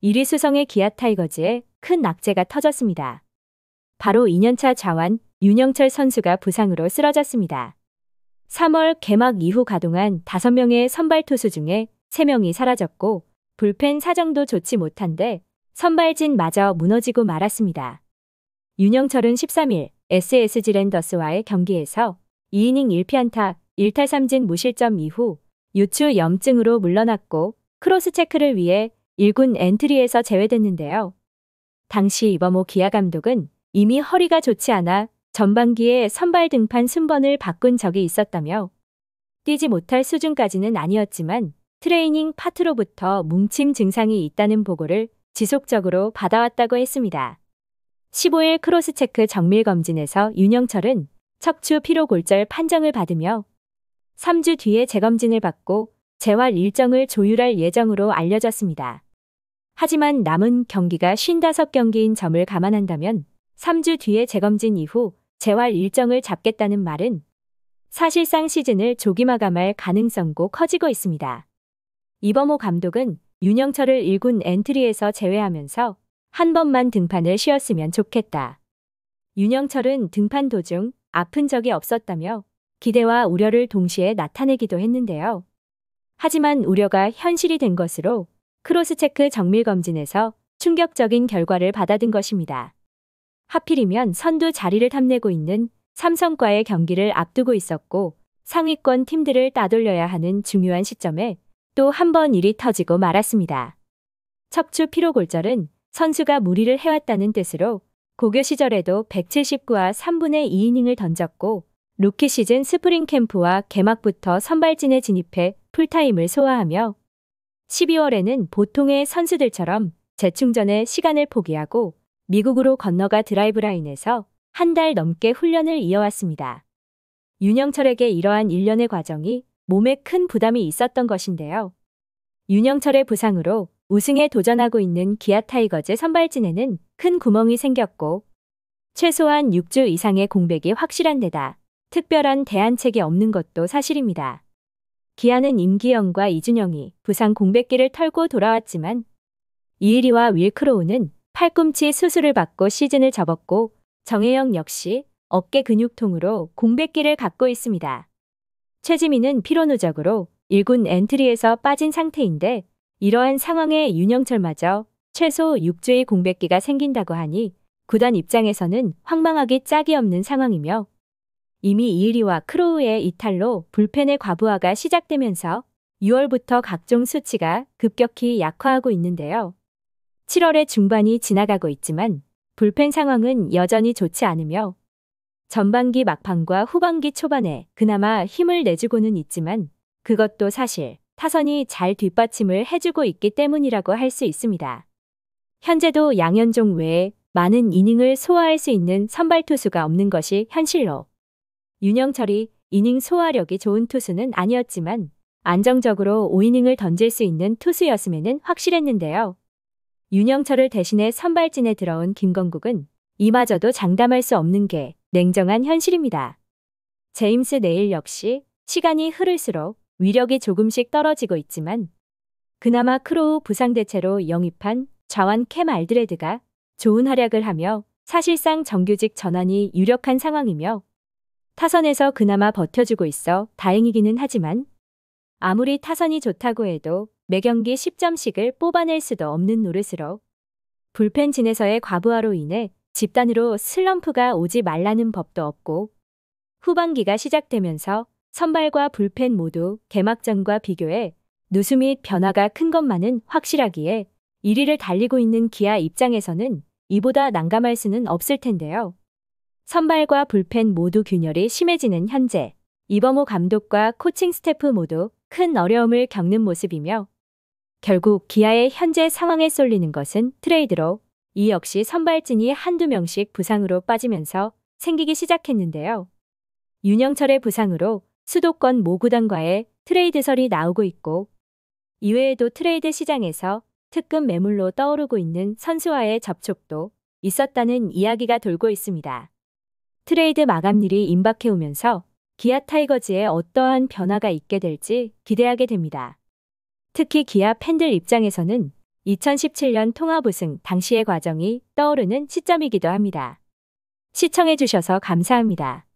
1위 수성의 기아 타이거즈에 큰 악재가 터졌습니다. 바로 2년차 좌완 윤영철 선수가 부상으로 쓰러졌습니다. 3월 개막 이후 가동한 5명의 선발 투수 중에 3명이 사라졌고 불펜 사정도 좋지 못한데 선발진마저 무너지고 말았습니다. 윤영철은 13일 SSG 랜더스와의 경기에서 2이닝 1피안타 1탈3진 무실점 이후 요추 염증으로 물러났고 크로스체크를 위해 1군 엔트리에서 제외됐는데요. 당시 이범호 기아 감독은 이미 허리가 좋지 않아 전반기에 선발 등판 순번을 바꾼 적이 있었다며 뛰지 못할 수준까지는 아니었지만 트레이닝 파트로부터 뭉침 증상이 있다는 보고를 지속적으로 받아왔다고 했습니다. 15일 크로스체크 정밀검진에서 윤영철은 척추 피로골절 판정을 받으며 3주 뒤에 재검진을 받고 재활 일정을 조율할 예정으로 알려졌습니다. 하지만 남은 경기가 55경기인 점을 감안한다면 3주 뒤에 재검진 이후 재활 일정을 잡겠다는 말은 사실상 시즌을 조기 마감할 가능성도 커지고 있습니다. 이범호 감독은 윤영철을 1군 엔트리에서 제외하면서 한 번만 등판을 쉬었으면 좋겠다. 윤영철은 등판 도중 아픈 적이 없었다며 기대와 우려를 동시에 나타내기도 했는데요. 하지만 우려가 현실이 된 것으로 크로스체크 정밀검진에서 충격적인 결과를 받아든 것입니다. 하필이면 선두 자리를 탐내고 있는 삼성과의 경기를 앞두고 있었고 상위권 팀들을 따돌려야 하는 중요한 시점에 또 한 번 일이 터지고 말았습니다. 척추 피로골절은 선수가 무리를 해왔다는 뜻으로 고교 시절에도 179와 3분의 2이닝을 던졌고 루키 시즌 스프링 캠프와 개막부터 선발진에 진입해 풀타임을 소화하며 12월에는 보통의 선수들처럼 재충전에 시간을 포기하고 미국으로 건너가 드라이브 라인에서 한 달 넘게 훈련을 이어왔습니다. 윤영철에게 이러한 일련의 과정이 몸에 큰 부담이 있었던 것인데요. 윤영철의 부상으로 우승에 도전하고 있는 기아 타이거즈 선발진에는 큰 구멍이 생겼고 최소한 6주 이상의 공백이 확실한 데다 특별한 대안책이 없는 것도 사실입니다. 기아는 임기영과 이준영이 부상 공백기를 털고 돌아왔지만 이일이와 윌크로우는 팔꿈치 수술을 받고 시즌을 접었고 정혜영 역시 어깨 근육통으로 공백기를 갖고 있습니다. 최지민은 피로 누적으로 1군 엔트리에서 빠진 상태인데 이러한 상황에 윤영철마저 최소 6주의 공백기가 생긴다고 하니 구단 입장에서는 황망하기 짝이 없는 상황이며 이미 이일이와 크로우의 이탈로 불펜의 과부하가 시작되면서 6월부터 각종 수치가 급격히 약화하고 있는데요. 7월의 중반이 지나가고 있지만 불펜 상황은 여전히 좋지 않으며 전반기 막판과 후반기 초반에 그나마 힘을 내주고는 있지만 그것도 사실 타선이 잘 뒷받침을 해주고 있기 때문이라고 할 수 있습니다. 현재도 양현종 외에 많은 이닝을 소화할 수 있는 선발 투수가 없는 것이 현실로 윤영철이 이닝 소화력이 좋은 투수는 아니었지만 안정적으로 5이닝을 던질 수 있는 투수였음에는 확실했는데요. 윤영철을 대신해 선발진에 들어온 김건국은 이마저도 장담할 수 없는 게 냉정한 현실입니다. 제임스 네일 역시 시간이 흐를수록 위력이 조금씩 떨어지고 있지만 그나마 크로우 부상 대체로 영입한 좌완 캠 알드레드가 좋은 활약을 하며 사실상 정규직 전환이 유력한 상황이며 타선에서 그나마 버텨주고 있어 다행이기는 하지만 아무리 타선이 좋다고 해도 매경기 10점씩을 뽑아낼 수도 없는 노릇으로 불펜진에서의 과부하로 인해 집단으로 슬럼프가 오지 말라는 법도 없고 후반기가 시작되면서 선발과 불펜 모두 개막전과 비교해 누수 및 변화가 큰 것만은 확실하기에 1위를 달리고 있는 기아 입장에서는 이보다 난감할 수는 없을 텐데요. 선발과 불펜 모두 균열이 심해지는 현재 이범호 감독과 코칭 스태프 모두 큰 어려움을 겪는 모습이며 결국 기아의 현재 상황에 쏠리는 것은 트레이드로 이 역시 선발진이 한두 명씩 부상으로 빠지면서 생기기 시작했는데요. 윤영철의 부상으로 수도권 모 구단과의 트레이드설이 나오고 있고 이외에도 트레이드 시장에서 특급 매물로 떠오르고 있는 선수와의 접촉도 있었다는 이야기가 돌고 있습니다. 트레이드 마감일이 임박해오면서 기아 타이거즈에 어떠한 변화가 있게 될지 기대하게 됩니다. 특히 기아 팬들 입장에서는 2017년 통합 우승 당시의 과정이 떠오르는 시점이기도 합니다. 시청해주셔서 감사합니다.